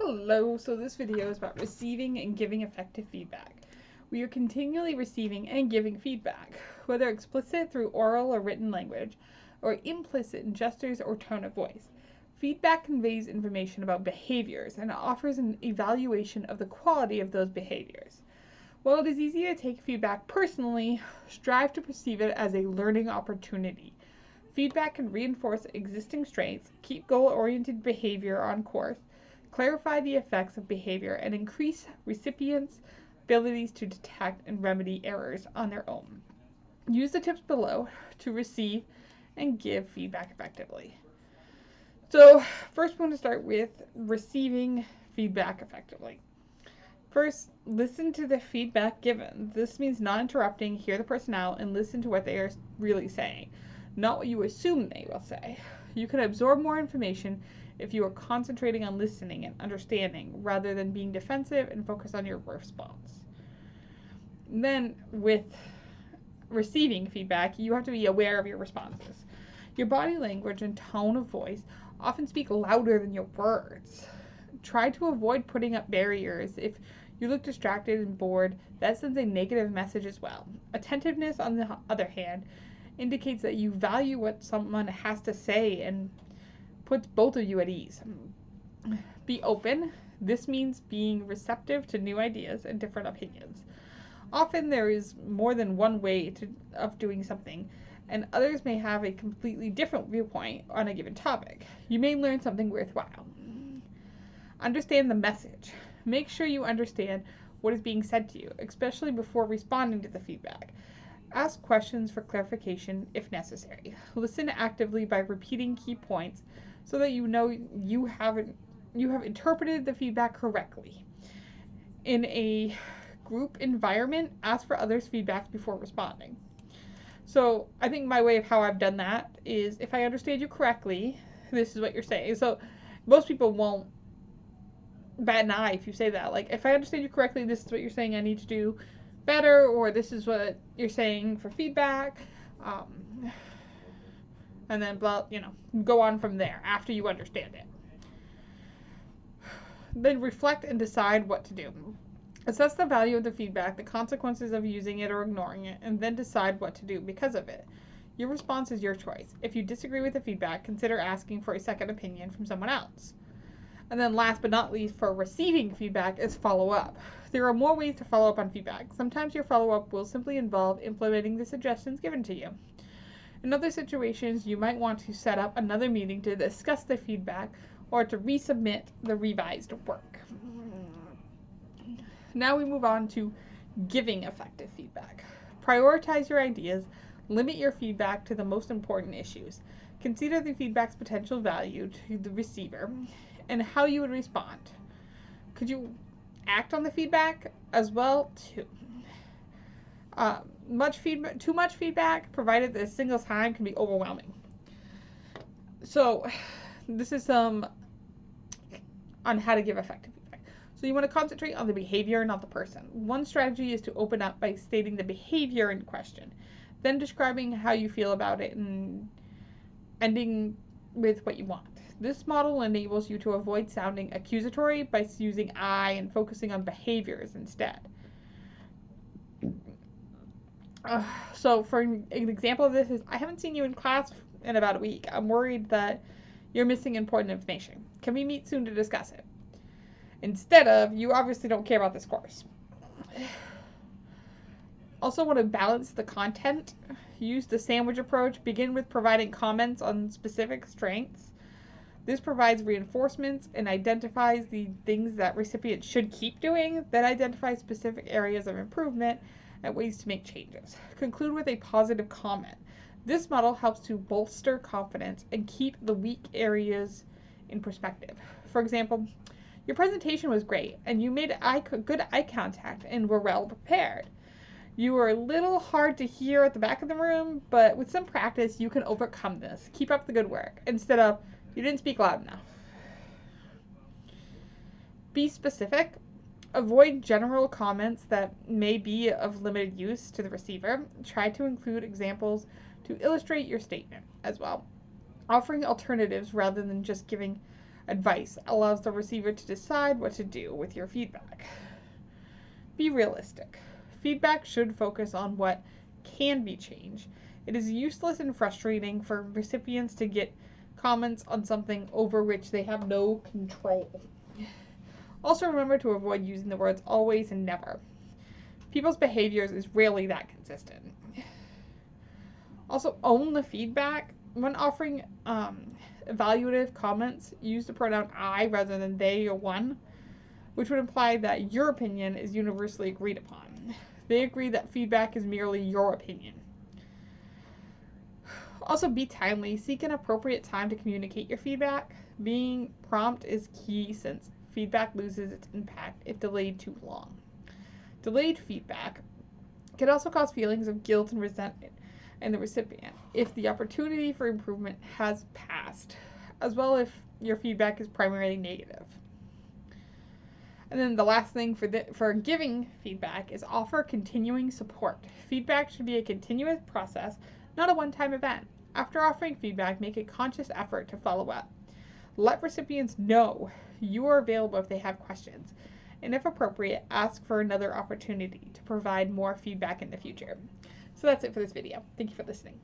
Hello, so this video is about receiving and giving effective feedback. We are continually receiving and giving feedback, whether explicit through oral or written language, or implicit in gestures or tone of voice. Feedback conveys information about behaviors and offers an evaluation of the quality of those behaviors. While it is easy to take feedback personally, strive to perceive it as a learning opportunity. Feedback can reinforce existing strengths, keep goal-oriented behavior on course, clarify the effects of behavior, and increase recipients' abilities to detect and remedy errors on their own. Use the tips below to receive and give feedback effectively. So first we're going to start with receiving feedback effectively. First, listen to the feedback given. This means not interrupting, hear the person out, and listen to what they are really saying, not what you assume they will say. You can absorb more information if you are concentrating on listening and understanding rather than being defensive and focused on your response. Then with receiving feedback, you have to be aware of your responses. Your body language and tone of voice often speak louder than your words. Try to avoid putting up barriers. If you look distracted and bored, that sends a negative message as well. Attentiveness, on the other hand, indicates that you value what someone has to say and puts both of you at ease. Be open. This means being receptive to new ideas and different opinions. Often there is more than one way of doing something, and others may have a completely different viewpoint on a given topic. You may learn something worthwhile. Understand the message. Make sure you understand what is being said to you, especially before responding to the feedback. Ask questions for clarification if necessary. Listen actively by repeating key points so that you know you have interpreted the feedback correctly. In a group environment, ask for others' feedback before responding. So I think my way of how I've done that is, if I understand you correctly, this is what you're saying. So most people won't bat an eye if you say that. Like, if I understand you correctly, this is what you're saying I need to do better, or this is what you're saying for feedback, and then go on from there after you understand it. Then reflect and decide what to do. Assess the value of the feedback, the consequences of using it or ignoring it, and then decide what to do because of it. Your response is your choice. If you disagree with the feedback, consider asking for a second opinion from someone else. And then last but not least, for receiving feedback, is follow up. There are more ways to follow up on feedback. Sometimes your follow-up will simply involve implementing the suggestions given to you. In other situations, you might want to set up another meeting to discuss the feedback or to resubmit the revised work. Now we move on to giving effective feedback. Prioritize your ideas, limit your feedback to the most important issues. Consider the feedback's potential value to the receiver and how you would respond. Could you act on the feedback as well too? Too much feedback provided at a single time can be overwhelming. So this is some on how to give effective feedback. So you want to concentrate on the behavior, not the person. One strategy is to open up by stating the behavior in question, then describing how you feel about it and ending with what you want. This model enables you to avoid sounding accusatory by using I and focusing on behaviors instead. So for an example of this is, I haven't seen you in class in about a week. I'm worried that you're missing important information. Can we meet soon to discuss it? Instead of, you obviously don't care about this course. Also want to balance the content. Use the sandwich approach. Begin with providing comments on specific strengths. This provides reinforcements and identifies the things that recipients should keep doing, then identifies specific areas of improvement and ways to make changes. Conclude with a positive comment. This model helps to bolster confidence and keep the weak areas in perspective. For example, your presentation was great and you made good eye contact and were well prepared. You were a little hard to hear at the back of the room, but with some practice you can overcome this. Keep up the good work, instead of, you didn't speak loud enough. Be specific. Avoid general comments that may be of limited use to the receiver. Try to include examples to illustrate your statement as well. Offering alternatives rather than just giving Advice allows the receiver to decide what to do with your feedback. Be realistic. Feedback should focus on what can be changed. It is useless and frustrating for recipients to get comments on something over which they have no control. Also, remember to avoid using the words always and never. People's behaviors is rarely that consistent. Also, own the feedback. When offering evaluative comments, use the pronoun I rather than they or one, which would imply that your opinion is universally agreed upon. They agree that feedback is merely your opinion. Also, be timely. Seek an appropriate time to communicate your feedback. Being prompt is key since feedback loses its impact if delayed too long. Delayed feedback can also cause feelings of guilt and resentment in the recipient if the opportunity for improvement has passed, as well if your feedback is primarily negative. And then the last thing for giving feedback is offer continuing support. Feedback should be a continuous process, not a one-time event. After offering feedback, make a conscious effort to follow up. Let recipients know you are available if they have questions, and if appropriate, ask for another opportunity to provide more feedback in the future. So that's it for this video. Thank you for listening.